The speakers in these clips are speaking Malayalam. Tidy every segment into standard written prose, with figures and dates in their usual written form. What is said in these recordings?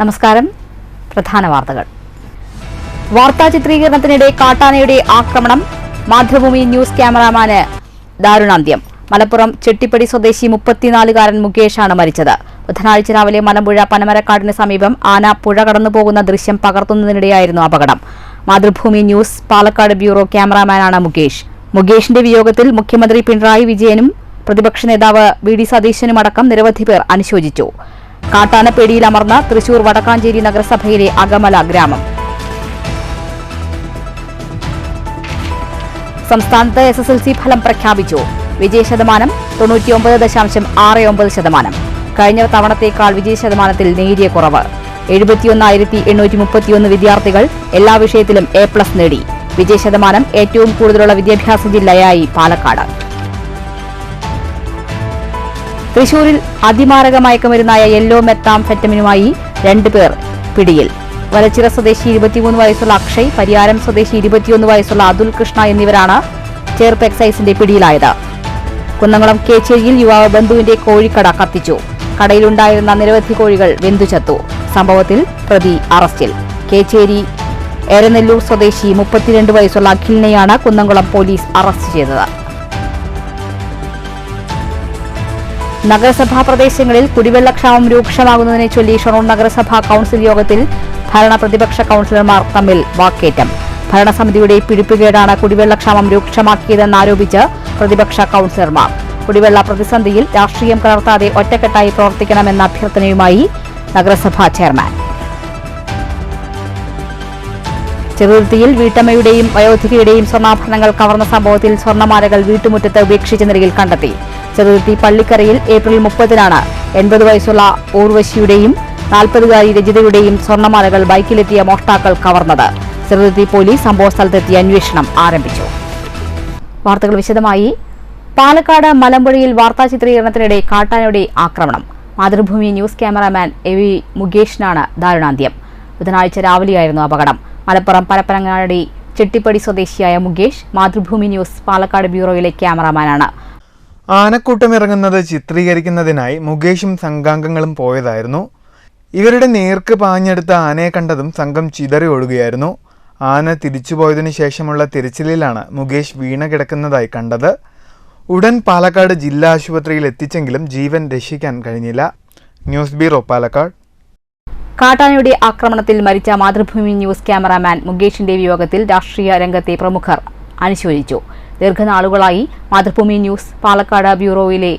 നമസ്കാരം. പ്രധാന വാർത്തകൾ. വാർത്താ ചിത്രീകരണത്തിനിടെ കാട്ടാനയുടെ ആക്രമണം. മാതൃഭൂമി ന്യൂസ് ക്യാമറാമാന് ദാരുണാന്ത്യം. മലപ്പുറം ചെട്ടിപ്പടി സ്വദേശി 34-കാരൻ മുകേഷാണ് മരിച്ചത്. ബുധനാഴ്ച രാവിലെ മലമ്പുഴ പനമരക്കാടിന് സമീപം ആന പുഴ കടന്നുപോകുന്ന ദൃശ്യം പകർത്തുന്നതിനിടെയായിരുന്നു അപകടം. മാതൃഭൂമി ന്യൂസ് പാലക്കാട് ബ്യൂറോ ക്യാമറാമാനാണ് മുകേഷ്. മുകേഷിന്റെ വിയോഗത്തിൽ മുഖ്യമന്ത്രി പിണറായി വിജയനും പ്രതിപക്ഷ നേതാവ് വി ഡി സതീശനുമടക്കം നിരവധി പേർ അനുശോചിച്ചു. കാട്ടാന പേടിയിലമർന്ന തൃശൂർ വടക്കാഞ്ചേരി നഗരസഭയിലെ അകമല ഗ്രാമം. സംസ്ഥാനത്ത് SSLC ഫലം പ്രഖ്യാപിച്ചു. വിജയശതമാനം 99.69%. കഴിഞ്ഞ തവണത്തേക്കാൾ വിജയശതമാനത്തിൽ നേരിയ കുറവ്. 71,831 വിദ്യാർത്ഥികൾ എല്ലാ വിഷയത്തിലും A+ നേടി. വിജയശതമാനം ഏറ്റവും കൂടുതലുള്ള വിദ്യാഭ്യാസ ജില്ലയായി പാലക്കാട്. തൃശൂരിൽ അതിമാരക മയക്കുമരുന്നായ യെല്ലോ മെത്താംഫെറ്റമിനുമായി 2 പേർ പിടിയിൽ. വലച്ചിറ സ്വദേശി 23 വയസ്സുള്ള അക്ഷയ്, പരിയാരം സ്വദേശി 21 വയസ്സുള്ള അതുൽ കൃഷ്ണ എന്നിവരാണ് ചേർപ്പ് എക്സൈസിന്റെ പിടിയിലായത്. കുന്നംകുളം കേച്ചേരിയിൽ യുവാവ് ബന്ധുവിന്റെ കോഴിക്കട കത്തിച്ചു. കടയിലുണ്ടായിരുന്ന നിരവധി കോഴികൾ വെന്തുചത്തു. സംഭവത്തിൽ പ്രതി അറസ്റ്റിൽ. കേച്ചേരി എരനെല്ലൂർ സ്വദേശി 32 വയസ്സുള്ള അഖിലിനെയാണ് കുന്നംകുളം പോലീസ് അറസ്റ്റ് ചെയ്തത്. നഗരസഭാ പ്രദേശങ്ങളിൽ കുടിവെള്ളക്ഷാമം രൂക്ഷമാകുന്നതിനെ ചൊല്ലി ഷൊർണൂർ നഗരസഭാ കൌൺസിൽ യോഗത്തിൽ ഭരണ പ്രതിപക്ഷ കൌൺസിലർമാർ തമ്മിൽ വാക്കേറ്റം. ഭരണസമിതിയുടെ പിടിപ്പുകേടാണ് കുടിവെള്ളക്ഷാമം രൂക്ഷമാക്കിയതെന്നാരോപിച്ച് പ്രതിപക്ഷ കൌൺസിലർമാർ. കുടിവെള്ള പ്രതിസന്ധിയിൽ രാഷ്ട്രീയം കലർത്താതെ ഒറ്റക്കെട്ടായി പ്രവർത്തിക്കണമെന്ന അഭ്യർത്ഥനയുമായി നഗരസഭാ ചെയർമാൻ. ചെറുതുരുത്തിയിൽ വീട്ടമ്മയുടെയും വയോധികയുടെയും സ്വർണ്ണാഭരണങ്ങൾ കവർന്ന സംഭവത്തിൽ സ്വർണ്ണമാലകൾ വീട്ടുമുറ്റത്ത് ഉപേക്ഷിച്ച നിലയിൽ കണ്ടെത്തി. ചെറുതുരുത്തി പള്ളിക്കരയിൽ ഏപ്രിൽ 30-നാണ് 80 വയസ്സുള്ള ഊർവശിയുടെയും 40-കാരി രജിതയുടെയും സ്വർണ്ണമാലകൾ ബൈക്കിലെത്തിയ മോഷ്ടാക്കൾ കവർന്നത്. ചെറുതുരുത്തി പോലീസ് സംഭവസ്ഥലത്തെത്തി അന്വേഷണം ആരംഭിച്ചു. വാർത്തകൾ വിശദമായി. പാലക്കാട് മലമ്പുഴയിൽ വാർത്താ ചിത്രീകരണത്തിനിടെ കാട്ടാനയുടെ ആക്രമണം. മാതൃഭൂമി ന്യൂസ് ക്യാമറാമാൻ AV മുകേഷിനാണ് ദാരുണാന്ത്യം. ബുധനാഴ്ച രാവിലെയായിരുന്നു അപകടം. മലപ്പുറം പരപ്പനങ്ങാടി ചെട്ടിപ്പടി സ്വദേശിയായ മുകേഷ് മാതൃഭൂമി ന്യൂസ് പാലക്കാട് ബ്യൂറോയിലെ ക്യാമറാമാനാണ്. ആനക്കൂട്ടമിറങ്ങുന്നത് ചിത്രീകരിക്കുന്നതിനായി മുകേഷും സംഘാംഗങ്ങളും പോയതായിരുന്നു. ഇവരുടെ നേർക്ക് പാഞ്ഞെടുത്ത ആനയെ കണ്ടതും സംഘം ചിതറി ഓടുകയായിരുന്നു. ആന തിരിച്ചുപോയതിനു ശേഷമുള്ള തിരച്ചിലിലാണ് മുകേഷ് വീണ കിടക്കുന്നതായി കണ്ടത്. ഉടൻ പാലക്കാട് ജില്ലാ ആശുപത്രിയിൽ എത്തിച്ചെങ്കിലും ജീവൻ രക്ഷിക്കാൻ കഴിഞ്ഞില്ല. News bureau Palakkad. കാട്ടാനയുടെ ആക്രമണത്തിൽ മരിച്ച മാതൃഭൂമി ന്യൂസ് ക്യാമറാമാൻ മുകേഷിന്റെ വിയോഗത്തിൽ രാഷ്ട്രീയ രംഗത്തെ പ്രമുഖർ അനുശോചിച്ചു. ദീർഘനാളുകളായി മാതൃഭൂമി ന്യൂസ് പാലക്കാട് ബ്യൂറോയിലെ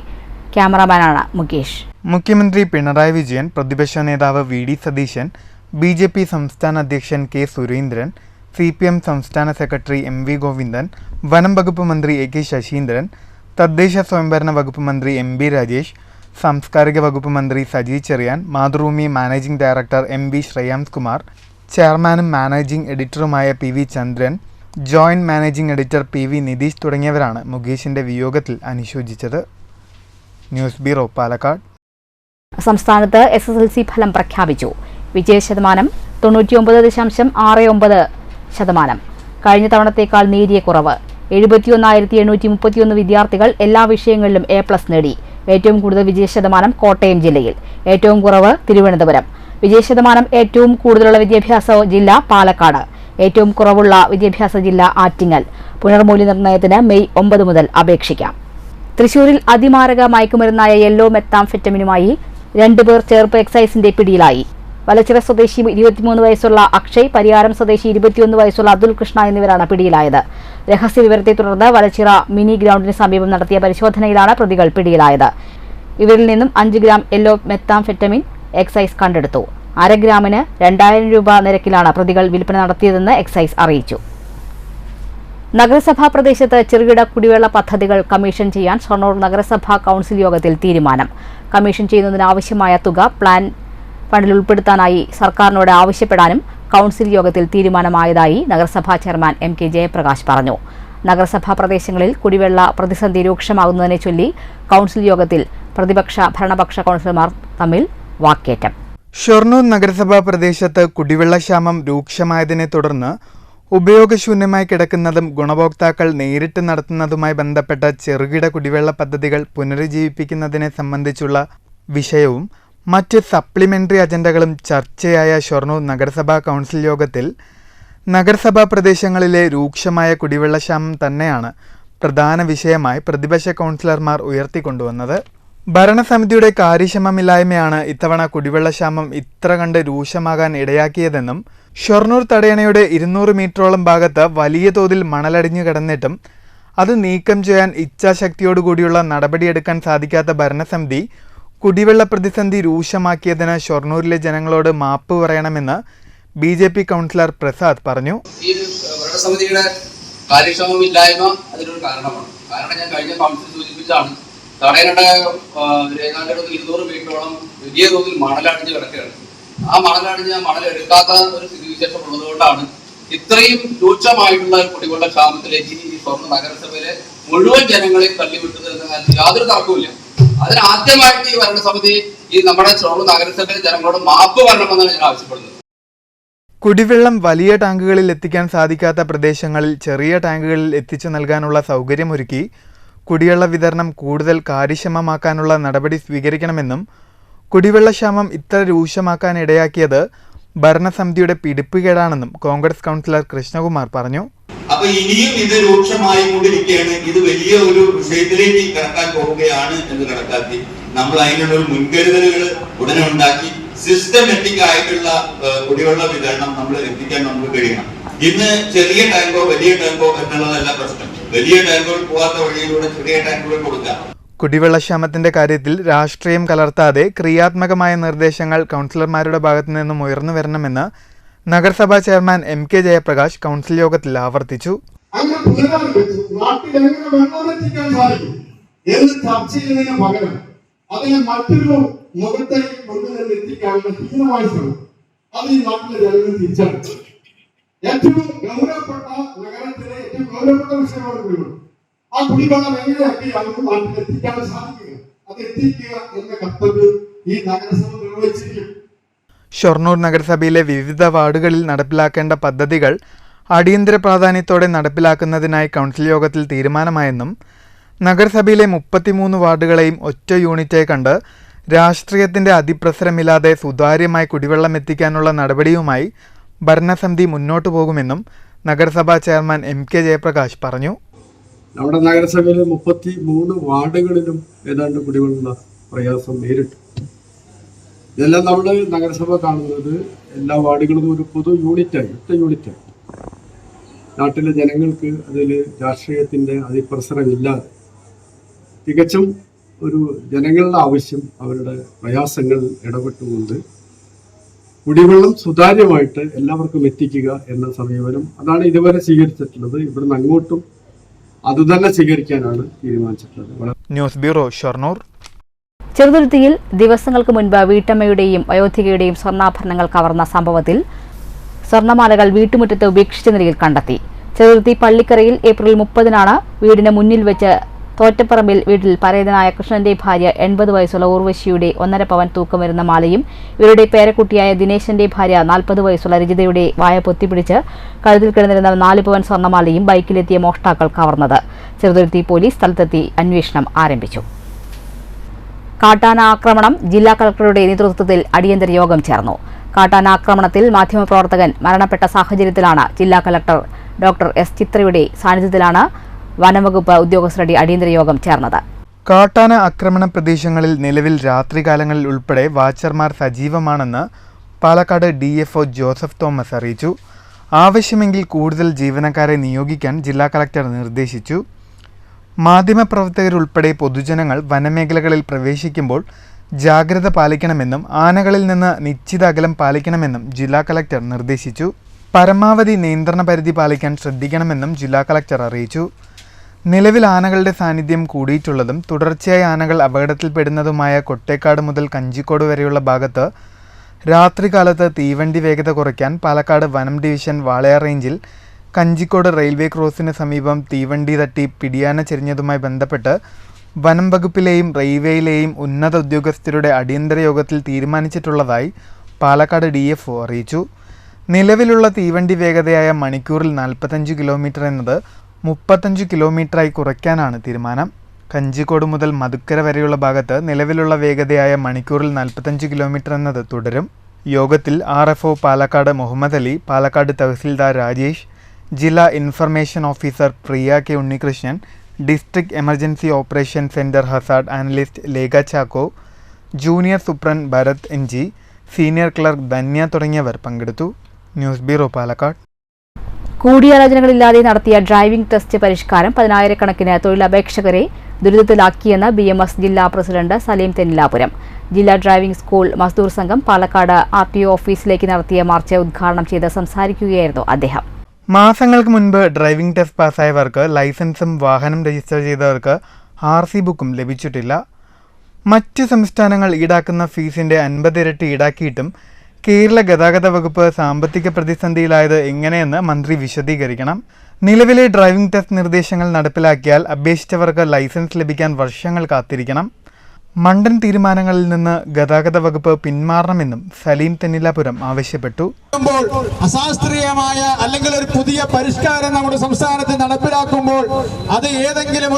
ക്യാമറാമാനാണ് മുകേഷ്. മുഖ്യമന്ത്രി പിണറായി വിജയൻ, പ്രതിപക്ഷ നേതാവ് വി ഡി സതീശൻ, BJP സംസ്ഥാന അധ്യക്ഷൻ K സുരേന്ദ്രൻ, CPM സംസ്ഥാന സെക്രട്ടറി MV ഗോവിന്ദൻ, വനം വകുപ്പ് മന്ത്രി AK ശശീന്ദ്രൻ, തദ്ദേശ സ്വയംഭരണ വകുപ്പ് മന്ത്രി MB രാജേഷ്, സാംസ്കാരിക വകുപ്പ് മന്ത്രി Saji Cherian, Mathrubhumi managing director MB Shreyams Kumar, ചെയർമാനും മാനേജിംഗ് എഡിറ്ററുമായ PV Chandran, joint managing editor PV Nidheesh തുടങ്ങിയവരാണ് മുകേഷിന്റെ വിയോഗത്തിൽ അനുശോചിച്ചത്. News bureau Palakkad. സംസ്ഥാനത്ത് SSLC ഫലം പ്രഖ്യാപിച്ചു. വിജയശതമാനം 99.69%. കഴിഞ്ഞ തവണത്തേക്കാൾ നേരിയ കുറവ്. 71,831 വിദ്യാർത്ഥികൾ എല്ലാ വിഷയങ്ങളിലും A+ നേടി. ഏറ്റവും കൂടുതൽ വിജയശതമാനം കോട്ടയം ജില്ലയിൽ, ഏറ്റവും കുറവ് തിരുവനന്തപുരം. വിജയശതമാനം ഏറ്റവും കൂടുതലുള്ള വിദ്യാഭ്യാസ ജില്ല പാലക്കാട്, ഏറ്റവും കുറവുള്ള വിദ്യാഭ്യാസ ജില്ല ആറ്റിങ്ങൽ. പുനർമൂല്യനിർണ്ണയത്തിന് മെയ് 9 മുതൽ അപേക്ഷിക്കാം. തൃശൂരിൽ അതിമാരക മയക്കുമരുന്നായ യെല്ലോ മെത്താംഫെറ്റമിനുമായി 2 പേർ ചേർപ്പ് എക്സൈസിന്റെ പിടിയിലായി. വലച്ചിറ സ്വദേശി 23 വയസ്സുള്ള അക്ഷയ്, പരിയാരം സ്വദേശി 21 വയസ്സുള്ള അതുൽ കൃഷ്ണ എന്നിവരാണ് പിടിയിലായത്. രഹസ്യ വിവരത്തെ തുടർന്ന് വലച്ചിറ മിനി ഗ്രൗണ്ടിന് സമീപം നടത്തിയ പരിശോധനയിലാണ് പ്രതികൾ പിടിയിലായത്. ഇവരിൽ നിന്നും 5 ഗ്രാം യെല്ലോ മെത്താംഫെറ്റമിൻ എക്സൈസ് കണ്ടെടുത്തു. 1/2 ഗ്രാമിന് 2,000 രൂപ നിരക്കിലാണ് പ്രതികൾ വിൽപ്പന നടത്തിയതെന്ന് എക്സൈസ് അറിയിച്ചു. നഗരസഭാ പ്രദേശത്ത് ചെറുകിട കുടിവെള്ള പദ്ധതികൾ കമ്മീഷൻ ചെയ്യാൻ ഷൊർണൂർ നഗരസഭാ കൌൺസിൽ യോഗത്തിൽ തീരുമാനം. കമ്മീഷൻ ചെയ്യുന്നതിനാവശ്യമായ തുക പ്ലാൻ ഫണ്ടിൽ ഉൾപ്പെടുത്താനായി സർക്കാരിനോട് ആവശ്യപ്പെടാനും കൌൺസിൽ യോഗത്തിൽ തീരുമാനമായതായി നഗരസഭാ ചെയർമാൻ MK ജയപ്രകാശ് പറഞ്ഞു. നഗരസഭാ പ്രദേശങ്ങളിൽ കുടിവെള്ള പ്രതിസന്ധി രൂക്ഷമാകുന്നതിനെ ചൊല്ലി കൌൺസിൽ യോഗത്തിൽ പ്രതിപക്ഷ ഭരണപക്ഷ കൌൺസിലർമാർ തമ്മിൽ വാക്കേറ്റം. ഷൊർണൂർ നഗരസഭാ പ്രദേശത്ത് കുടിവെള്ളക്ഷാമം രൂക്ഷമായതിനെ തുടർന്ന് ഉപയോഗശൂന്യമായി കിടക്കുന്നതും ഗുണഭോക്താക്കൾ നേരിട്ട് നടത്തുന്നതുമായി ബന്ധപ്പെട്ട ചെറുകിട കുടിവെള്ള പദ്ധതികൾ പുനരുജ്ജീവിപ്പിക്കുന്നതിനെ സംബന്ധിച്ചുള്ള വിഷയവും മറ്റ് സപ്ലിമെൻ്ററി അജണ്ടകളും ചർച്ചയായ ഷൊർണൂർ നഗരസഭാ കൗൺസിൽ യോഗത്തിൽ നഗരസഭാ പ്രദേശങ്ങളിലെ രൂക്ഷമായ കുടിവെള്ളക്ഷാമം തന്നെയാണ് പ്രധാന വിഷയമായി പ്രതിപക്ഷ കൗൺസിലർമാർ ഉയർത്തിക്കൊണ്ടുവന്നത്. ഭരണസമിതിയുടെ കാര്യക്ഷമമില്ലായ്മയാണ് ഇത്തവണ കുടിവെള്ളക്ഷാമം ഇത്ര കണ്ട് രൂക്ഷമാകാൻ ഇടയാക്കിയതെന്നും ഷൊർണൂർ തടയണയുടെ 200 മീറ്ററോളം ഭാഗത്ത് വലിയ തോതിൽ മണലടിഞ്ഞു കിടന്നിട്ടും അത് നീക്കം ചെയ്യാൻ ഇച്ഛാശക്തിയോടുകൂടിയുള്ള നടപടിയെടുക്കാൻ സാധിക്കാത്ത ഭരണസമിതി കുടിവെള്ള പ്രതിസന്ധി രൂക്ഷമാക്കിയതിന് ഷൊർണൂരിലെ ജനങ്ങളോട് മാപ്പ് പറയണമെന്ന് BJP കൗൺസിലർ പ്രസാദ് പറഞ്ഞു. കാര്യക്ഷമമില്ലായ്മ അതിനൊരു കാരണമാണ്. കാരണം ഞാൻ കഴിഞ്ഞ കൗൺസിൽ സൂചിപ്പിച്ചാണ്, തടയണയുടെ ഏതാണ്ട് 200 മീറ്ററോളം വലിയ തോതിൽ മണലടിഞ്ഞ് കിടക്കുകയാണ്. ആ മണൽ എടുക്കാത്ത ഒരു സ്ഥിതിവിശേഷം ഉള്ളതുകൊണ്ടാണ് ഇത്രയും രൂക്ഷമായിട്ടുള്ള കുടിവെള്ള ക്ഷാമത്തിലേക്ക് ഈ ഷൊർണൂർ നഗരസഭയിലെ മുഴുവൻ ജനങ്ങളെയും തള്ളിവിട്ടത് എന്ന കാര്യത്തിൽ യാതൊരു തർക്കവുമില്ല. അതിനാദ്യമായിട്ട് ഈ ഭരണസമിതി ഈ നമ്മുടെ ഷൊർണൂർ നഗരസഭയിലെ ജനങ്ങളോട് മാപ്പ് പറയണമെന്നാണ് ഞാൻ ആവശ്യപ്പെടുന്നത്. കുടിവെള്ളം വലിയ ടാങ്കുകളിൽ എത്തിക്കാൻ സാധിക്കാത്ത പ്രദേശങ്ങളിൽ ചെറിയ ടാങ്കുകളിൽ എത്തിച്ചു നൽകാനുള്ള സൗകര്യമൊരുക്കി കുടിവെള്ള വിതരണം കൂടുതൽ കാര്യക്ഷമമാക്കാനുള്ള നടപടി സ്വീകരിക്കണമെന്നും കുടിവെള്ളക്ഷാമം ഇത്ര രൂക്ഷമാക്കാൻ ഇടയാക്കിയത് ഭരണസമിതിയുടെ പിടിപ്പുകേടാണെന്നും കോൺഗ്രസ് കൗൺസിലർ കൃഷ്ണകുമാർ പറഞ്ഞു. അപ്പൊ ഇനിയും ഇത് രൂക്ഷമായി കൊണ്ടിരിക്കുകയാണ്. ഇത് വലിയ ഒരു വിഷയത്തിലേക്ക് കടക്കാൻ പോവുകയാണ് എന്ന് കണക്കാക്കി നമ്മൾ അതിനുള്ള ഒരു മുൻകരുതലുകൾ ഉടനെ ഉണ്ടാക്കി സിസ്റ്റമാറ്റിക് ആയിട്ടുള്ള കുടിവെള്ള വിതരണം നമ്മൾ എത്തിക്കാൻ നമുക്ക് കഴിയണം. ഇന്ന് ചെറിയ ടാങ്കോ വലിയ ടാങ്കോ എന്നുള്ളതല്ല പ്രശ്നം. വലിയ ടാങ്കുകൾ പോകാത്ത വഴിയിലൂടെ ചെറിയ ടാങ്കുകൾ കൊടുക്കാം. കുടിവെള്ളക്ഷാമത്തിന്റെ കാര്യത്തിൽ രാഷ്ട്രീയം കലർത്താതെ ക്രിയാത്മകമായ നിർദ്ദേശങ്ങൾ കൗൺസിലർമാരുടെ ഭാഗത്തു നിന്നും ഉയർന്നു വരണമെന്ന് നഗരസഭാ ചെയർമാൻ MK ജയപ്രകാശ് കൗൺസിൽ യോഗത്തിൽ ആവർത്തിച്ചു. അതിനെ മറ്റൊരു മുഖത്തേക്ക് കൊണ്ടുവന്നെത്തിക്കാനുള്ള ഹീനമായ ശ്രമം അത് ഈ നാട്ടിലെ ജനങ്ങൾ തിരിച്ചറിഞ്ഞു. ഏറ്റവും ഗൗരവപ്പെട്ട നഗരത്തിലെ ഏറ്റവും ഗൗരവപ്പെട്ട വിഷയമാണ് കുടിവെള്ളം. ആ കുടിവെള്ളം എങ്ങനെയാക്കി അവർക്ക് നാട്ടിൽ എത്തിക്കാൻ സാധിക്കുക, അത് എത്തിക്കുക എന്ന കർത്തവ്യം ഈ നഗരസഭ നിർവഹിച്ചിരിക്കും. ഷൊർണൂർ നഗരസഭയിലെ വിവിധ വാർഡുകളിൽ നടപ്പിലാക്കേണ്ട പദ്ധതികൾ അടിയന്തര പ്രാധാന്യത്തോടെ നടപ്പിലാക്കുന്നതിനായി കൗൺസിൽ യോഗത്തിൽ തീരുമാനമായെന്നും നഗരസഭയിലെ 33 വാർഡുകളെയും ഒറ്റ യൂണിറ്റായി കണ്ട് രാഷ്ട്രീയത്തിന്റെ അതിപ്രസരമില്ലാതെ സുതാര്യമായി കുടിവെള്ളം എത്തിക്കാനുള്ള നടപടിയുമായി ഭരണസമിതി മുന്നോട്ടു പോകുമെന്നും നഗരസഭാ ചെയർമാൻ MK ജയപ്രകാശ് പറഞ്ഞു. നമ്മുടെ നഗരസഭയിലെ 33 വാർഡുകളിലും ഏതാണ്ട് കുടിവെള്ള പ്രയാസം നേരിട്ടു. ഇതെല്ലാം നമ്മൾ നഗരസഭ കാണുന്നത് എല്ലാ വാർഡുകളും ഒരു പൊതു യൂണിറ്റായി, ഒറ്റ യൂണിറ്റായി. നാട്ടിലെ ജനങ്ങൾക്ക് അതിൽ രാഷ്ട്രീയത്തിന്റെ അതിപ്രസരമില്ലാതെ തികച്ചും ഒരു ജനങ്ങളുടെ ആവശ്യം, അവരുടെ പ്രയാസങ്ങൾ ഇടപെട്ടുകൊണ്ട് കുടിവെള്ളം സുതാര്യമായിട്ട് എല്ലാവർക്കും എത്തിക്കുക എന്ന സമീപനം അതാണ് ഇതുവരെ സ്വീകരിച്ചിട്ടുള്ളത്. ഇവിടുന്ന് അങ്ങോട്ടും അതുതന്നെ സ്വീകരിക്കാനാണ് തീരുമാനിച്ചിട്ടുള്ളത്. News bureau, Shoranur. ചെറുതുരുത്തിയിൽ ദിവസങ്ങൾക്ക് മുൻപ് വീട്ടമ്മയുടെയും വയോധികയുടെയും സ്വർണ്ണാഭരണങ്ങൾ കവർന്ന സംഭവത്തിൽ സ്വർണ്ണമാലകൾ വീട്ടുമുറ്റത്ത് ഉപേക്ഷിച്ച നിലയിൽ കണ്ടെത്തി. ചെറുതുരുത്തി പള്ളിക്കരയിൽ ഏപ്രിൽ 30-നാണ് വീടിന് മുന്നിൽ വെച്ച് തോറ്റപ്പറമ്പിൽ വീട്ടിൽ പരേതനായ കൃഷ്ണന്റെ ഭാര്യ 80 വയസ്സുള്ള ഉർവശിയുടെ 1.5 പവൻ തൂക്കം വരുന്ന മാലയും ഇവരുടെ പേരക്കുട്ടിയായ ദിനേശന്റെ ഭാര്യ 40 വയസ്സുള്ള രജിതയുടെ വായ പൊത്തിപ്പിടിച്ച് കഴുത്തിൽ കിടന്നിരുന്ന 4 പവൻ സ്വർണ്ണമാലയും ബൈക്കിലെത്തിയ മോഷ്ടാക്കൾ കവർന്നത്. ചെറുതുരുത്തി പോലീസ് സ്ഥലത്തെത്തി അന്വേഷണം ആരംഭിച്ചു. കാട്ടാന ആക്രമണം. ജില്ലാ കളക്ടറുടെ നേതൃത്വത്തിൽ അടിയന്തര യോഗം ചേർന്നു. കാട്ടാന ആക്രമണത്തിൽ മാധ്യമപ്രവർത്തകൻ മരണപ്പെട്ട സാഹചര്യത്തിലാണ് ജില്ലാ കളക്ടർ ഡോക്ടർ S ചിത്രയുടെ സാന്നിധ്യത്തിലാണ് വനംവകുപ്പ് ഉദ്യോഗസ്ഥരുടെ അടിയന്തര യോഗം ചേർന്നത്. കാട്ടാന ആക്രമണ പ്രദേശങ്ങളിൽ നിലവിൽ രാത്രികാലങ്ങളിൽ ഉൾപ്പെടെ വാച്ചർമാർ സജീവമാണെന്ന് പാലക്കാട് DFO ജോസഫ് തോമസ് അറിയിച്ചു. ആവശ്യമെങ്കിൽ കൂടുതൽ ജീവനക്കാരെ നിയോഗിക്കാൻ ജില്ലാ കളക്ടർ നിർദ്ദേശിച്ചു. മാധ്യമപ്രവർത്തകരുൾപ്പെടെ പൊതുജനങ്ങൾ വനമേഖലകളിൽ പ്രവേശിക്കുമ്പോൾ ജാഗ്രത പാലിക്കണമെന്നും ആനകളിൽ നിന്ന് നിശ്ചിത അകലം പാലിക്കണമെന്നും ജില്ലാ കളക്ടർ നിർദ്ദേശിച്ചു. പരമാവധി നിയന്ത്രണ പരിധി പാലിക്കാൻ ശ്രദ്ധിക്കണമെന്നും ജില്ലാ കളക്ടർ അറിയിച്ചു. നിലവിൽ ആനകളുടെ സാന്നിധ്യം കൂടിയിട്ടുള്ളതും തുടർച്ചയായി ആനകൾ അപകടത്തിൽപ്പെടുന്നതുമായ കൊട്ടേക്കാട് മുതൽ കഞ്ചിക്കോട് വരെയുള്ള ഭാഗത്ത് രാത്രികാലത്ത് തീവണ്ടി വേഗത കുറയ്ക്കാൻ പാലക്കാട് വനം ഡിവിഷൻ വാളയാർ റേഞ്ചിൽ കഞ്ചിക്കോട് റെയിൽവേ ക്രോസിന് സമീപം തീവണ്ടി തട്ടി പിടിയാന ചെരിഞ്ഞതുമായി ബന്ധപ്പെട്ട് വനം വകുപ്പിലെയും റെയിൽവേയിലെയും ഉന്നത ഉദ്യോഗസ്ഥരുടെ അടിയന്തര യോഗത്തിൽ തീരുമാനിച്ചിട്ടുള്ളതായി പാലക്കാട് DFO അറിയിച്ചു. നിലവിലുള്ള തീവണ്ടി വേഗതയായ മണിക്കൂറിൽ 45 കിലോമീറ്റർ എന്നത് 35 കിലോമീറ്ററായി കുറയ്ക്കാനാണ് തീരുമാനം. കഞ്ചിക്കോട് മുതൽ മധുക്കര വരെയുള്ള ഭാഗത്ത് നിലവിലുള്ള വേഗതയായ മണിക്കൂറിൽ 45 കിലോമീറ്റർ എന്നത് തുടരും. യോഗത്തിൽ RFO പാലക്കാട് മുഹമ്മദ് അലി, പാലക്കാട് തഹസിൽദാർ രാജേഷ്, ജില്ലാ information officer Priya K Unnikrishnan, district emergency operation centre hazard analyst Lekha Chacko, junior superintendent Bharath NG, senior clerk Dhanya തുടങ്ങിയവർ പങ്കെടുത്തു. News bureau, Palakkad. കൂടിയാലോചനകളില്ലാതെ നടത്തിയ ഡ്രൈവിംഗ് ടെസ്റ്റ് പരിഷ്കാരം 10,000-കണക്കിന് തൊഴിലപേക്ഷകരെ ദുരിതത്തിലാക്കിയെന്ന് BMS ജില്ലാ പ്രസിഡന്റ് സലീം തെന്നിലാപുരം. ജില്ലാ ഡ്രൈവിംഗ് സ്കൂൾ മസ്ദൂർ സംഘം പാലക്കാട് RTO ഓഫീസിലേക്ക് നടത്തിയ മാർച്ച് ഉദ്ഘാടനം ചെയ്ത് സംസാരിക്കുകയായിരുന്നു അദ്ദേഹം. മാസങ്ങൾക്ക് മുൻപ് ഡ്രൈവിംഗ് ടെസ്റ്റ് പാസ്സായവർക്ക് ലൈസൻസും വാഹനം രജിസ്റ്റർ ചെയ്തവർക്ക് RC ബുക്കും ലഭിച്ചിട്ടില്ല. മറ്റ് സംസ്ഥാനങ്ങൾ ഈടാക്കുന്ന ഫീസിന്റെ 50 ഇരട്ടി ഈടാക്കിയിട്ടും കേരള ഗതാഗത വകുപ്പ് സാമ്പത്തിക പ്രതിസന്ധിയിലായത് എങ്ങനെയെന്ന് മന്ത്രി വിശദീകരിക്കണം. നിലവിലെ ഡ്രൈവിംഗ് ടെസ്റ്റ് നിർദ്ദേശങ്ങൾ നടപ്പിലാക്കിയാൽ അപേക്ഷിച്ചവർക്ക് ലൈസൻസ് ലഭിക്കാൻ വർഷങ്ങൾ കാത്തിരിക്കണം. മണ്ടൻ തീരുമാനങ്ങളിൽ നിന്ന് ഗതാഗത വകുപ്പ് പിന്മാറണമെന്നും സലീം തെന്നിലാപുരം ആവശ്യപ്പെട്ടു. അശാസ്ത്രീയമായ അല്ലെങ്കിൽ ഒരു പുതിയ പരിഷ്കാരം നമ്മുടെ സംസ്ഥാനത്ത് നടപ്പിലാക്കുമ്പോൾ അത് ഏതെങ്കിലും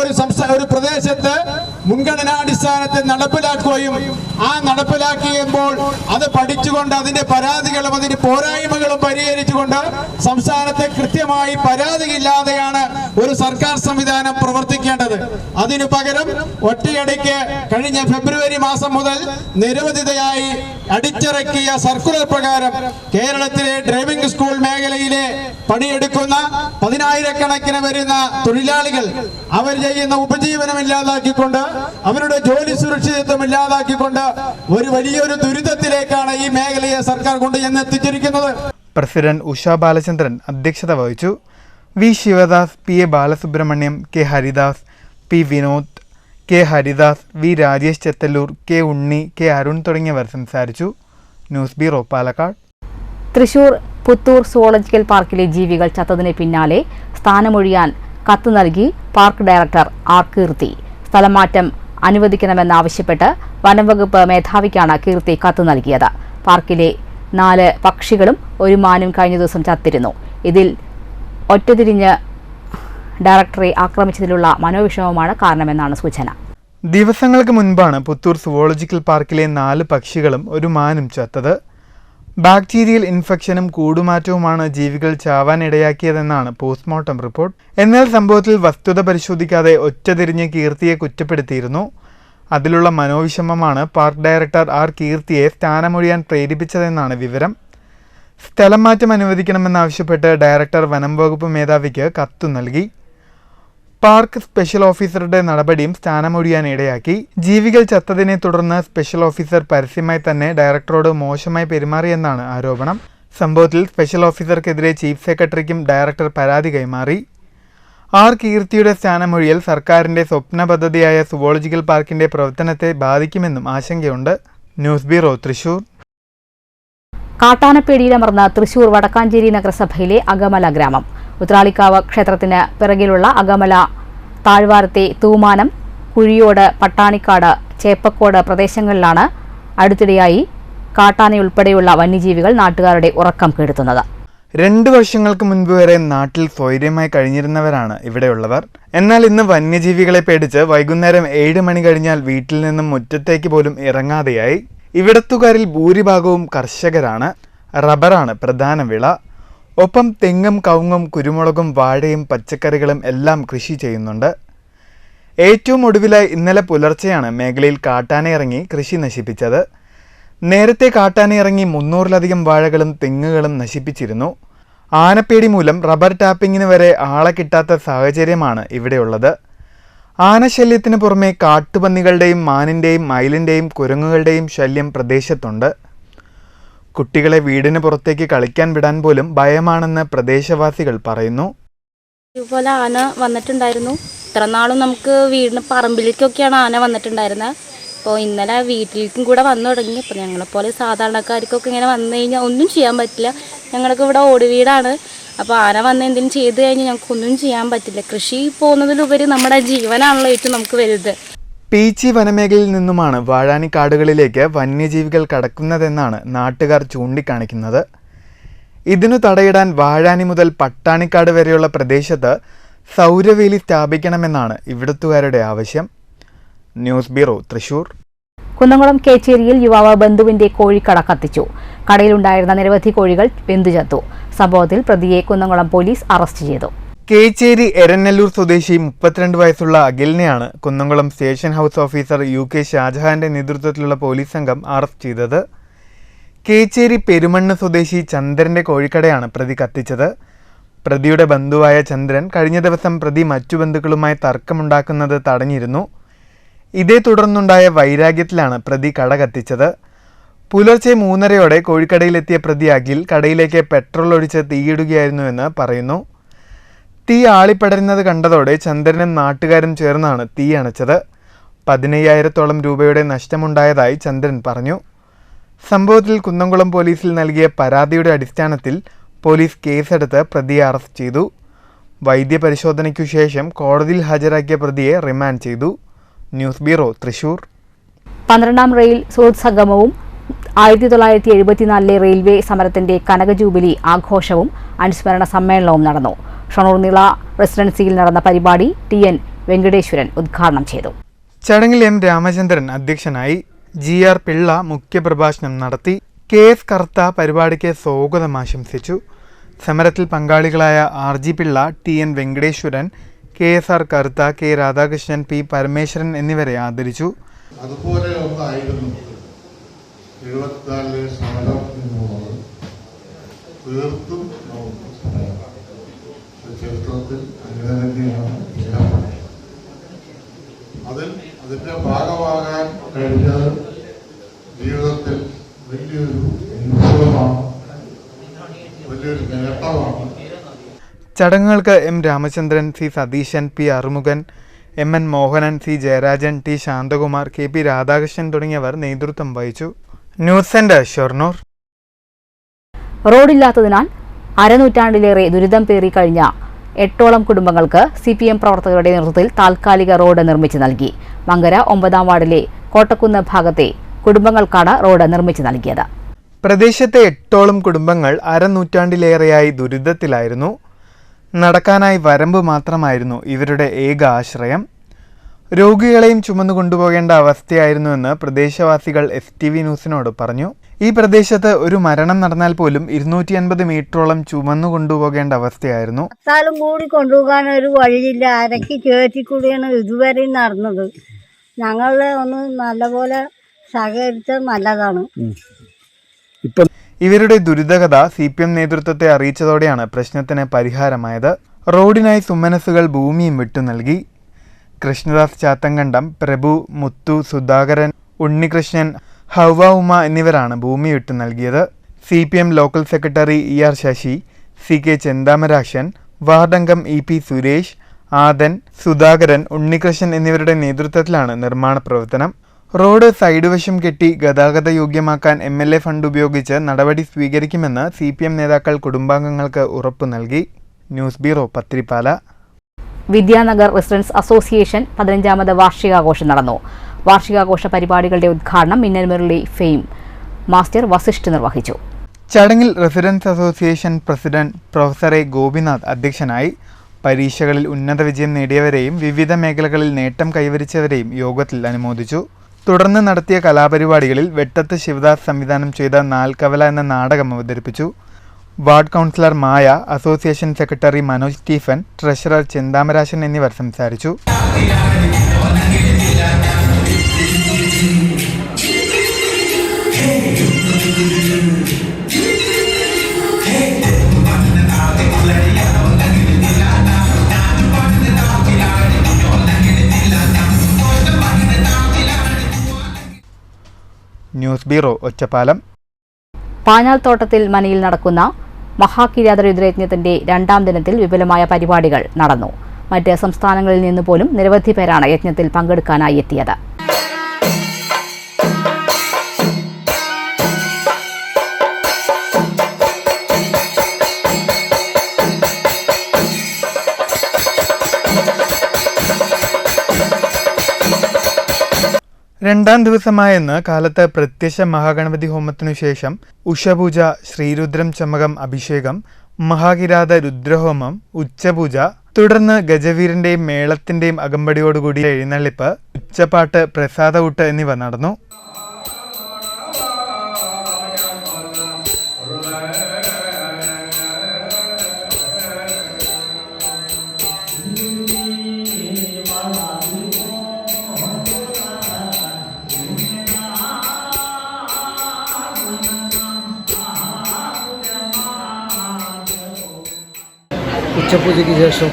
ഒരു പ്രദേശത്ത് മുൻഗണനാടിസ്ഥാനത്തിൽ നടപ്പിലാക്കുകയും ആ നടപ്പിലാക്കിയപ്പോൾ അത് പഠിച്ചുകൊണ്ട് അതിന്റെ പരാതികളും അതിന്റെ പോരായ്മകളും പരിഹരിച്ചുകൊണ്ട് സംസ്ഥാനത്തെ കൃത്യമായി പരാതിയില്ലാതെയാണ് ഒരു സർക്കാർ സംവിധാനം പ്രവർത്തിക്കേണ്ടത്. അതിനു പകരം ഒറ്റയടിക്ക് കഴിഞ്ഞ ഫെബ്രുവരി മാസം മുതൽ നിരവധിയായി അടിച്ചിറക്കിയ സർക്കുലർ പ്രകാരം കേരളത്തിലെ ഡ്രൈവിംഗ് സ്കൂൾ മേഖലയിലെ പണിയെടുക്കുന്ന 10,000-കണക്കിന് വരുന്ന തൊഴിലാളികൾ അവർ ചെയ്യുന്ന ഉപജീവനം ഇല്ലാതാക്കിക്കൊണ്ട് അവരുടെ ജോലി സുരക്ഷിതത്വം ഇല്ലാതാക്കിക്കൊണ്ട് ഒരു വലിയൊരു ദുരിതത്തിലേക്കാണ് ഈ മേഖലയെ സർക്കാർ കൊണ്ട് എത്തിച്ചിരിക്കുന്നത്. പ്രസിഡന്റ് ഉഷ ബാലചന്ദ്രൻ അധ്യക്ഷത വഹിച്ചു. V Sivadas, PA Balasubramaniam, K Haridas, P Vinod, K Haridas, V Rajesh Chethallur, K Unni, K Arun തുടങ്ങിയവർ സംസാരിച്ചു. News bureau, Palakkad. Thrissur Puthur zoological പാർക്കിലെ ജീവികൾ ചത്തതിന് പിന്നാലെ സ്ഥാനമൊഴിയാൻ കത്ത് നൽകി പാർക്ക് ഡയറക്ടർ R കീർത്തി. സ്ഥലമാറ്റം അനുവദിക്കണമെന്നാവശ്യപ്പെട്ട് വനംവകുപ്പ് മേധാവിക്കാണ് കീർത്തി കത്ത് നൽകിയത്. പാർക്കിലെ 4 പക്ഷികളും 1 മാനും കഴിഞ്ഞ ദിവസം ചത്തിരുന്നു. ഇതിൽ ഒറ്റതിരിഞ്ഞ് ഡയറക്ടറെ ആക്രമിച്ചതിലുള്ള മനോവിഷമമാണ് കാരണമെന്നാണ് സൂചന. ദിവസങ്ങൾക്ക് മുൻപാണ് പുത്തൂർ സുവോളജിക്കൽ പാർക്കിലെ 4 പക്ഷികളും 1 മാനും ചത്തത്. ബാക്ടീരിയൽ ഇൻഫെക്ഷനും കൂടുമാറ്റവുമാണ് ജീവികൾ ചാവാനിടയാക്കിയതെന്നാണ് പോസ്റ്റ്മോർട്ടം റിപ്പോർട്ട്. എന്നാൽ സംഭവത്തിൽ വസ്തുത പരിശോധിക്കാതെ ഒറ്റതിരിഞ്ഞ് കീർത്തിയെ കുറ്റപ്പെടുത്തിയിരുന്നു. അതിലുള്ള മനോവിഷമമാണ് പാർക്ക് ഡയറക്ടർ R കീർത്തിയെ സ്ഥാനമൊഴിയാൻ പ്രേരിപ്പിച്ചതെന്നാണ് വിവരം. സ്ഥലം മാറ്റം അനുവദിക്കണമെന്നാവശ്യപ്പെട്ട് ഡയറക്ടർ വനം വകുപ്പ് മേധാവിക്ക് കത്തു നൽകി. പാർക്ക് സ്പെഷ്യൽ ഓഫീസറുടെ നടപടിയും സ്ഥാനമൊഴിയാൻ ഇടയാക്കി. ജീവികൾ ചത്തതിനെ തുടർന്ന് സ്പെഷ്യൽ ഓഫീസർ പരസ്യമായി തന്നെ ഡയറക്ടറോട് മോശമായി പെരുമാറിയെന്നാണ് ആരോപണം. സംഭവത്തിൽ സ്പെഷ്യൽ ഓഫീസർക്കെതിരെ ചീഫ് സെക്രട്ടറിക്കും ഡയറക്ടർ പരാതി കൈമാറി. R കീർത്തിയുടെ സ്ഥാനമൊഴിയൽ സർക്കാരിന്റെ സ്വപ്ന പദ്ധതിയായ സുവോളജിക്കൽ പാർക്കിന്റെ പ്രവർത്തനത്തെ ബാധിക്കുമെന്നും ആശങ്കയുണ്ട്. News bureau, Thrissur. കാട്ടാനപ്പേടിയിലമർന്ന തൃശൂർ വടക്കാഞ്ചേരി നഗരസഭയിലെ അകമല ഗ്രാമം. ഉത്രാളിക്കാവ് ക്ഷേത്രത്തിന് പിറകിലുള്ള അകമല താഴ്വാരത്തെ തൂമാനം, കുഴിയോട്, പട്ടാണിക്കാട്, ചേപ്പക്കോട് പ്രദേശങ്ങളിലാണ് അടുത്തിടെയായി കാട്ടാനയുൾപ്പെടെയുള്ള വന്യജീവികൾ നാട്ടുകാരുടെ ഉറക്കം കെടുത്തുന്നത്. 2 വർഷങ്ങൾക്ക് മുൻപ് വരെ നാട്ടിൽ സ്വൈര്യമായി കഴിഞ്ഞിരുന്നവരാണ് ഇവിടെയുള്ളവർ. എന്നാൽ ഇന്ന് വന്യജീവികളെ പേടിച്ച് വൈകുന്നേരം 7 മണി കഴിഞ്ഞാൽ വീട്ടിൽ നിന്നും മുറ്റത്തേക്ക് പോലും ഇറങ്ങാതെയായി. ഇവിടത്തുകാരിൽ ഭൂരിഭാഗവും കർഷകരാണ്. റബ്ബറാണ് പ്രധാന വിള. ഒപ്പം തെങ്ങും കവുങ്ങും കുരുമുളകും വാഴയും പച്ചക്കറികളും എല്ലാം കൃഷി ചെയ്യുന്നുണ്ട്. ഏറ്റവും ഒടുവിലായി ഇന്നലെ പുലർച്ചെയാണ് മേഖലയിൽ കാട്ടാനയിറങ്ങി കൃഷി നശിപ്പിച്ചത്. നേരത്തെ കാട്ടാനയിറങ്ങി 300-ലധികം വാഴകളും തെങ്ങുകളും നശിപ്പിച്ചിരുന്നു. ആനപ്പേടി മൂലം റബ്ബർ ടാപ്പിങ്ങിന് വരെ ആളെ കിട്ടാത്ത സാഹചര്യമാണ് ഇവിടെയുള്ളത്. ആനശല്യത്തിന് പുറമെ കാട്ടുപന്നികളുടെയും മാനിൻ്റെയും മയിലിൻ്റെയും കുരങ്ങുകളുടെയും ശല്യം പ്രദേശത്തുണ്ട്. കുട്ടികളെ വീടിന് പുറത്തേക്ക് കളിക്കാൻ വിടാൻ പോലും ഭയമാണെന്ന് പ്രദേശവാസികൾ പറയുന്നു. ഇതുപോലെ ആന വന്നിട്ടുണ്ടായിരുന്നു. ഇത്ര നാളും നമുക്ക് വീടിന് പറമ്പിലേക്കൊക്കെയാണ് ആന വന്നിട്ടുണ്ടായിരുന്നത്. അപ്പോൾ ഇന്നലെ വീട്ടിലേക്കും കൂടെ വന്നു തുടങ്ങി. അപ്പോൾ ഞങ്ങളെപ്പോലെ സാധാരണക്കാർക്കൊക്കെ ഇങ്ങനെ വന്നു കഴിഞ്ഞാൽ ഒന്നും ചെയ്യാൻ പറ്റില്ല. ഞങ്ങൾക്ക് ഇവിടെ ഓട് വീടാണ്. അപ്പോൾ ആന വന്ന് എന്തെങ്കിലും ചെയ്ത് കഴിഞ്ഞാൽ ഞങ്ങൾക്കൊന്നും ചെയ്യാൻ പറ്റില്ല. കൃഷി പോകുന്നതിലുപരി നമ്മുടെ ജീവനാണല്ലോ ഏറ്റവും നമുക്ക് വലുത്. പീച്ചി വനമേഖലയിൽ നിന്നുമാണ് വാഴാനിക്കാടുകളിലേക്ക് വന്യജീവികൾ കടക്കുന്നതെന്നാണ് നാട്ടുകാർ ചൂണ്ടിക്കാണിക്കുന്നത്. ഇതിനു തടയിടാൻ വാഴാനി മുതൽ പട്ടാണിക്കാട് വരെയുള്ള പ്രദേശത്ത് സൗരവേലി സ്ഥാപിക്കണമെന്നാണ് ഇവിടുത്തുകാരുടെ ആവശ്യം. News bureau Thrissur. കുന്നംകുളം കേച്ചേരിയിൽ യുവാവ് ബന്ധുവിന്റെ കോഴിക്കട കത്തിച്ചു. കടയിലുണ്ടായിരുന്ന നിരവധി കോഴികൾ വെന്തുചത്തു. സംഭവത്തിൽ പ്രതിയെ കുന്നംകുളം പോലീസ് അറസ്റ്റ് ചെയ്തു. കേച്ചേരി എരനല്ലൂർ സ്വദേശി 32 വയസ്സുള്ള അഖിലിനെയാണ് Kunnamkulam station house officer UK ഷാജഹാന്റെ നേതൃത്വത്തിലുള്ള പോലീസ് സംഘം അറസ്റ്റ് ചെയ്തത്. കേച്ചേരി പെരുമണ്ണ് സ്വദേശി ചന്ദ്രന്റെ കോഴിക്കടയാണ് പ്രതി കത്തിച്ചത്. പ്രതിയുടെ ബന്ധുവായ ചന്ദ്രൻ കഴിഞ്ഞ ദിവസം പ്രതി മറ്റു ബന്ധുക്കളുമായി തർക്കമുണ്ടാക്കുന്നത് തടഞ്ഞിരുന്നു. ഇതേ തുടർന്നുണ്ടായ വൈരാഗ്യത്തിലാണ് പ്രതി കട കത്തിച്ചത്. പുലർച്ചെ 3:30 കോഴിക്കടയിലെത്തിയ പ്രതി അഖിൽ കടയിലേക്ക് പെട്രോൾ ഒഴിച്ച് തീയിടുകയായിരുന്നുവെന്ന് പറയുന്നു. തീ ആളിപ്പടരുന്നത് കണ്ടതോടെ ചന്ദ്രനും നാട്ടുകാരും ചേർന്നാണ് തീ അണച്ചത്. 15,000-ഓളം രൂപയുടെ നഷ്ടമുണ്ടായതായി ചന്ദ്രൻ പറഞ്ഞു. സംഭവത്തിൽ കുന്നംകുളം പോലീസിൽ നൽകിയ പരാതിയുടെ അടിസ്ഥാനത്തിൽ പോലീസ് കേസെടുത്ത് പ്രതിയെ അറസ്റ്റ് ചെയ്തു. വൈദ്യപരിശോധനയ്ക്കു ശേഷം കോടതിയിൽ ഹാജരാക്കിയ പ്രതിയെ റിമാൻഡ് ചെയ്തു. News bureau Thrissur. 12ാം റെയിൽ സുഹൃത്ത് സംഗമവും 1974 റെയിൽവേ സമരത്തിന്റെ കനക ജൂബിലി ആഘോഷവും അനുസ്മരണ സമ്മേളനവും നടന്നു. ഷൊർണൂർ നിള റെസിഡൻസിയിൽ നടന്ന പരിപാടി TN വെങ്കടേശ്വരൻ ഉദ്ഘാടനം ചെയ്തു. ചടങ്ങിൽ M രാമചന്ദ്രൻ അധ്യക്ഷനായി. GR പിള്ള മുഖ്യപ്രഭാഷണം നടത്തി. KS കർത്ത പരിപാടിക്ക് സ്വാഗതം ആശംസിച്ചു. സമരത്തിൽ പങ്കാളികളായ RG Pillai, TN Venkateswaran, KSR കർത്ത, K രാധാകൃഷ്ണൻ, P പരമേശ്വരൻ എന്നിവരെ ആദരിച്ചു. അതുപോലെ ഒന്നായിരുന്നു 74 സമരം എന്നുള്ളത്. തീർത്തും ചരിത്രത്തിൽ അങ്ങനെ തന്നെയാണ്. അതിൻ്റെ ഭാഗമാകാൻ കഴിഞ്ഞത് ജീവിതത്തിൽ വലിയൊരു അനുഭവമാണ്, വലിയൊരു നേട്ടമാണ്. ചടങ്ങുകൾക്ക് M Ramachandran, C Satheesan, P Arumukhan, MN Mohanan, C Jayarajan, T Shantakumar, KP Radhakrishnan തുടങ്ങിയവർ നേതൃത്വം വഹിച്ചു. News centre Shoranur. റോഡില്ലാത്തതിനാൽ അരനൂറ്റാണ്ടിലേറെ ദുരിതം പേറി കഴിഞ്ഞ 8ഓളം കുടുംബങ്ങൾക്ക് CPM പ്രവർത്തകരുടെ നേതൃത്വത്തിൽ താൽക്കാലിക റോഡ് നിർമ്മിച്ചു നൽകി. മങ്കര 9ാം വാർഡിലെ കോട്ടക്കുന്ന് ഭാഗത്തെ കുടുംബങ്ങൾക്കാണ് റോഡ് നിർമ്മിച്ചു നൽകിയത്. പ്രദേശത്തെ 8ഓളം കുടുംബങ്ങൾ അരനൂറ്റാണ്ടിലേറെയായി ദുരിതത്തിലായിരുന്നു. നടക്കാനായി വരമ്പ് മാത്രമായിരുന്നു ഇവരുടെ ഏക ആശ്രയം. രോഗികളെയും ചുമന്നു കൊണ്ടുപോകേണ്ട അവസ്ഥയായിരുന്നുവെന്ന് പ്രദേശവാസികൾ STV ന്യൂസിനോട് പറഞ്ഞു. ഈ പ്രദേശത്ത് ഒരു മരണം നടന്നാൽ പോലും 250 മീറ്ററോളം ചുമന്നു കൊണ്ടുപോകേണ്ട അവസ്ഥയായിരുന്നു. സ്ഥലം കൂടി കൊണ്ടുപോകാൻ ഒരു വഴിയില്ല. അരക്ക് ചേറ്റിക്കൂടിയാണ് ഇതുവരെ നടന്നത്. ഞങ്ങളെ ഒന്ന് നല്ലപോലെ സഹകരിച്ചാൽ നല്ലതാണ്. ഇവരുടെ ദുരിതകഥ CPM നേതൃത്വത്തെ അറിയിച്ചതോടെയാണ് പ്രശ്നത്തിന് പരിഹാരമായത്. റോഡിനായി സുമനസ്സുകൾ ഭൂമിയും വിട്ടു നൽകി. കൃഷ്ണദാസ് ചാത്തങ്കണ്ടം, പ്രഭു, മുത്തു, സുധാകരൻ, ഉണ്ണികൃഷ്ണൻ, ഹൗവ ഉമ എന്നിവരാണ് ഭൂമി വിട്ടു നൽകിയത്. CPM local secretary ER Sasi, CK Chenthamarakshan, വാർഡംഗം EP സുരേഷ്, ആദൻ, സുധാകരൻ, ഉണ്ണികൃഷ്ണൻ എന്നിവരുടെ നേതൃത്വത്തിലാണ് നിർമ്മാണ പ്രവർത്തനം. റോഡ് സൈഡ് വശം കെട്ടി ഗതാഗത യോഗ്യമാക്കാൻ MLA ഫണ്ട് ഉപയോഗിച്ച് നടപടി സ്വീകരിക്കുമെന്ന് CPM നേതാക്കൾ കുടുംബാംഗങ്ങൾക്ക് ഉറപ്പു നൽകി. News bureau Pathirippala. Vidyanagar residents association 15ാമത് വാർഷികാഘോഷം നടന്നു. വാർഷികാഘോഷ പരിപാടികളുടെ ഉദ്ഘാടനം മിന്നൽ മുരളി ഫെയിം മാസ്റ്റർ വസിഷ്ഠ് നിർവഹിച്ചു. ചടങ്ങിൽ residence association president professor A Gopinath അധ്യക്ഷനായി. പരീക്ഷകളിൽ ഉന്നത വിജയം നേടിയവരെയും വിവിധ മേഖലകളിൽ നേട്ടം കൈവരിച്ചവരെയും യോഗത്തിൽ അനുമോദിച്ചു. തുടർന്ന് നടത്തിയ കലാപരിപാടികളിൽ വെട്ടത്ത് ശിവദാസ് സംവിധാനം ചെയ്ത നാൽക്കവല എന്ന നാടകം അവതരിപ്പിച്ചു. Ward councillor Maya, association secretary Manoj Stephen, treasurer Chenthamarashan എന്നിവർ സംസാരിച്ചു. News bureau Ottapalam. പാഞ്ഞാൽ തോട്ടത്തിൽ മനയിൽ നടക്കുന്ന മഹാകിരാത രുദ്രയജ്ഞത്തിന്റെ 2ാം ദിനത്തിൽ വിപുലമായ പരിപാടികൾ നടന്നു. മറ്റ് സംസ്ഥാനങ്ങളിൽ നിന്ന് പോലും നിരവധി പേരാണ് യജ്ഞത്തിൽ പങ്കെടുക്കാനായി എത്തിയത്. രണ്ടാം ദിവസമായെന്ന് കാലത്ത് പ്രത്യക്ഷ മഹാഗണപതി ഹോമത്തിനു ശേഷം ഉഷപൂജ, ശ്രീരുദ്രം ചമകം അഭിഷേകം, മഹാകിരാത രുദ്രഹോമം, ഉച്ചപൂജ, തുടർന്ന് ഗജവീരന്റെയും മേളത്തിന്റെയും അകമ്പടിയോടുകൂടി എഴുന്നള്ളിപ്പ്, ഉച്ചപ്പാട്ട്, പ്രസാദഊട്ട് എന്നിവ നടന്നു. ഉച്ചപൂജയ്ക്ക് ശേഷം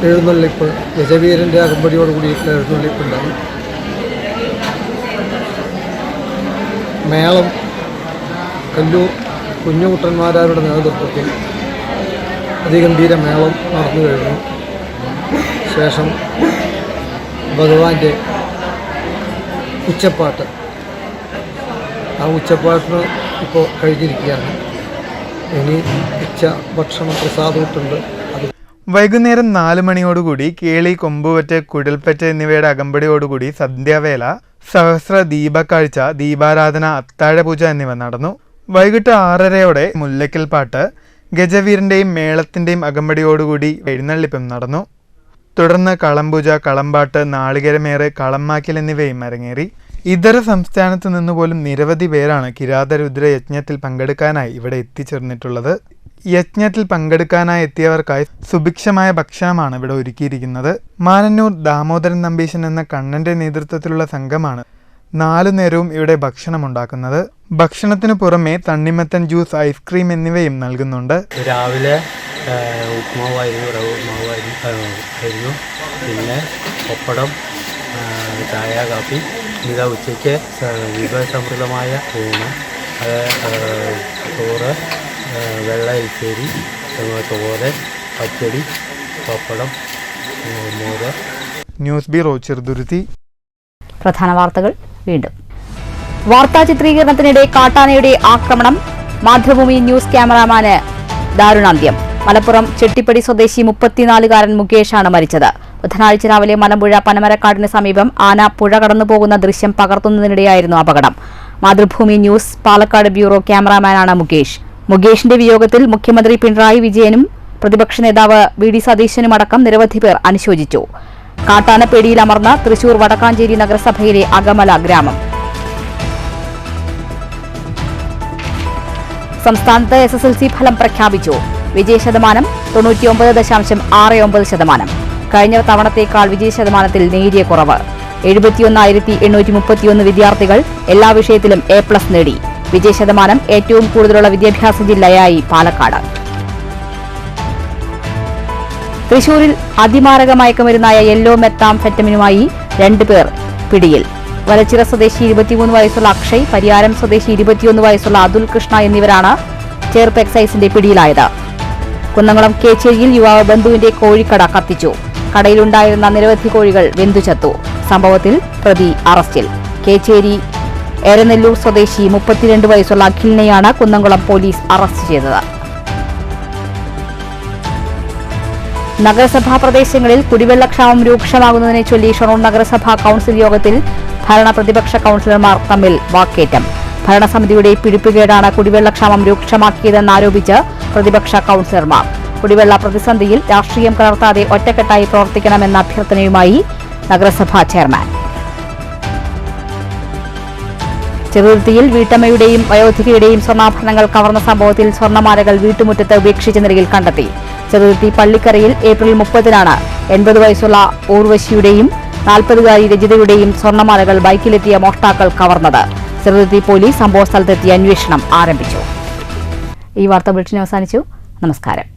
എഴുന്നള്ളിപ്പ്, ഗജവീരൻ്റെ അകമ്പടിയോടുകൂടി എഴുന്നള്ളിപ്പുണ്ടായി. മേളം കല്ലൂർ കുഞ്ഞുകുട്ടന്മാരുടെ നേതൃത്വത്തിൽ അതിഗംഭീര മേളം നടന്നു കഴിഞ്ഞു. ശേഷം ഭഗവാന്റെ ഉച്ചപ്പാട്ട്, ആ ഉച്ചപ്പാട്ടിന് ഇപ്പോൾ കഴിഞ്ഞിരിക്കുകയാണ്. ഇനി ഉച്ച ഭക്ഷണം പ്രസാദൂട്ടുണ്ട്. വൈകുന്നേരം 4 മണിയോടുകൂടി കേളി, കൊമ്പുവറ്റ്, കുഴൽപ്പറ്റ് എന്നിവയുടെ അകമ്പടിയോടുകൂടി സന്ധ്യാവേല, സഹസ്ര ദീപക്കാഴ്ച, ദീപാരാധന, അത്താഴപൂജ എന്നിവ നടന്നു. വൈകിട്ട് 6:30 മുല്ലക്കൽ പാട്ട്, ഗജവീരന്റെയും മേളത്തിന്റെയും അകമ്പടിയോടുകൂടി എഴുന്നള്ളിപ്പും നടന്നു. തുടർന്ന് കളംപൂജ, കളംപാട്ട്, നാളികേരമേറ്, കളംമാക്കൽ എന്നിവയും അരങ്ങേറി. ഇതര സംസ്ഥാനത്തു നിന്നുപോലും നിരവധി പേരാണ് കിരാതരുദ്ര യജ്ഞത്തിൽ പങ്കെടുക്കാനായി ഇവിടെ എത്തിച്ചേർന്നിട്ടുള്ളത്. യജ്ഞത്തിൽ പങ്കെടുക്കാനായി എത്തിയവർക്കായി സുഭിക്ഷമായ ഭക്ഷണമാണ് ഇവിടെ ഒരുക്കിയിരിക്കുന്നത്. മാനന്നൂർ ദാമോദരൻ നമ്പീശൻ എന്ന കണ്ണന്റെ നേതൃത്വത്തിലുള്ള സംഘമാണ് 4 നേരവും ഇവിടെ ഭക്ഷണം ഉണ്ടാക്കുന്നത്. ഭക്ഷണത്തിനു പുറമെ തണ്ണിമത്തൻ ജ്യൂസ്, ഐസ്ക്രീം എന്നിവയും നൽകുന്നുണ്ട്. രാവിലെ ഉപ്പുമാവായിരുന്നു, റവ ഉപ്പുമാവായിരുന്നു, പിന്നെ പപ്പടം, ചായ, കാപ്പി. ഇതാ ഉച്ചയ്ക്ക് വിഭവസമൃദ്ധമായ ഊണ്, ചോറ്, വെള്ള എരിശ്ശേരി, തോരൻ, പച്ചടി, പപ്പടം, മോര്. News bureau, Cheruthuruthy. പ്രധാന വാർത്തകൾ വീണ്ടും. വാർത്താ ചിത്രീകരണത്തിനിടെ കാട്ടാനയുടെ ആക്രമണം, മാതൃഭൂമി ന്യൂസ് ക്യാമറാമാന് ദാരുണാന്ത്യം. മലപ്പുറം ചെട്ടിപ്പടി സ്വദേശി 34-കാരൻ മുകേഷാണ് മരിച്ചത്. ബുധനാഴ്ച രാവിലെ മലമ്പുഴ പനമരക്കാടിന് സമീപം ആന പുഴ കടന്നുപോകുന്ന ദൃശ്യം പകർത്തുന്നതിനിടെയായിരുന്നു അപകടം. മാതൃഭൂമി ന്യൂസ് പാലക്കാട് ബ്യൂറോ ക്യാമറാമാനാണ് മുകേഷ്. മുകേഷിന്റെ വിയോഗത്തിൽ മുഖ്യമന്ത്രി പിണറായി വിജയനും പ്രതിപക്ഷ നേതാവ് വി ഡി സതീശനുമടക്കം നിരവധി പേർ അനുശോചിച്ചു. കാട്ടാന പേടിയിലമർന്ന തൃശൂർ വടക്കാഞ്ചേരി നഗരസഭയിലെ അകമല ഗ്രാമം. സംസ്ഥാനത്ത് SSLC ഫലം പ്രഖ്യാപിച്ചു. വിജയശതമാനം 99.69%. കഴിഞ്ഞ തവണത്തേക്കാൾ വിജയശതമാനത്തിൽ നേരിയ കുറവ്. 71,831 വിദ്യാർത്ഥികൾ എല്ലാ വിഷയത്തിലും A+ നേടി. വിജയശതമാനം ഏറ്റവും കൂടുതലുള്ള വിദ്യാഭ്യാസ ജില്ലയായി പാലക്കാട്. തൃശൂരിൽ അതിമാരക മയക്കുമരുന്നായ യെല്ലോ മെത്താംഫെറ്റമിനുമായി 2 പേർ പിടിയിൽ. വലച്ചിറ സ്വദേശി 23 വയസ്സുള്ള അക്ഷയ്, പരിയാരം സ്വദേശി 21 വയസ്സുള്ള അതുൽ കൃഷ്ണ എന്നിവരാണ് ചേർപ്പ് എക്സൈസിന്റെ പിടിയിലായത്. കുന്നംകുളം കേച്ചേരിയിൽ യുവാവ് ബന്ധുവിന്റെ കോഴിക്കട കത്തിച്ചു. കടയിലുണ്ടായിരുന്ന നിരവധി കോഴികൾ വെന്തുചത്തു. സംഭവത്തിൽ പ്രതി അറസ്റ്റിൽ. കേച്ചേരി എരനെല്ലൂർ സ്വദേശി 32 വയസ്സുള്ള അഖിലിനെയാണ് കുന്നംകുളം പോലീസ് അറസ്റ്റ് ചെയ്തത്. നഗരസഭാ പ്രദേശങ്ങളിൽ കുടിവെള്ളക്ഷാമം രൂക്ഷമാകുന്നതിനെ ചൊല്ലി ഷൊർണൂർ നഗരസഭാ കൌൺസിൽ യോഗത്തിൽ ഭരണ പ്രതിപക്ഷ കൌൺസിലർമാർ തമ്മിൽ വാക്കേറ്റം. ഭരണസമിതിയുടെ പിടിപ്പുകേടാണ് കുടിവെള്ളക്ഷാമം രൂക്ഷമാക്കിയതെന്നാരോപിച്ച് പ്രതിപക്ഷ കൌൺസിലർമാർ. കുടിവെള്ള പ്രതിസന്ധിയിൽ രാഷ്ട്രീയം കലർത്താതെ ഒറ്റക്കെട്ടായി പ്രവർത്തിക്കണമെന്ന അഭ്യർത്ഥനയുമായി നഗരസഭാ ചെയർമാൻ. ചെറുതുരുത്തിയിൽ വീട്ടമ്മയുടെയും വയോധികയുടെയും സ്വർണ്ണാഭരണങ്ങൾ കവർന്ന സംഭവത്തിൽ സ്വർണ്ണമാലകൾ വീട്ടുമുറ്റത്ത് ഉപേക്ഷിച്ച നിലയിൽ കണ്ടെത്തി. ചെറുതുരുത്തി പള്ളിക്കരയിൽ ഏപ്രിൽ 30-നാണ് 80 വയസ്സുള്ള ഊർവശിയുടെയും 40-കാരി രജിതയുടെയും സ്വർണ്ണമാലകൾ ബൈക്കിലെത്തിയ മോഷ്ടാക്കൾ കവർന്നത്. ചെറുതുരുത്തി പോലീസ് സംഭവസ്ഥലത്തെത്തി അന്വേഷണം ആരംഭിച്ചു. ഈ വാർത്താ ബുള്ളറ്റിൻ അവസാനിച്ചു. നമസ്കാരം.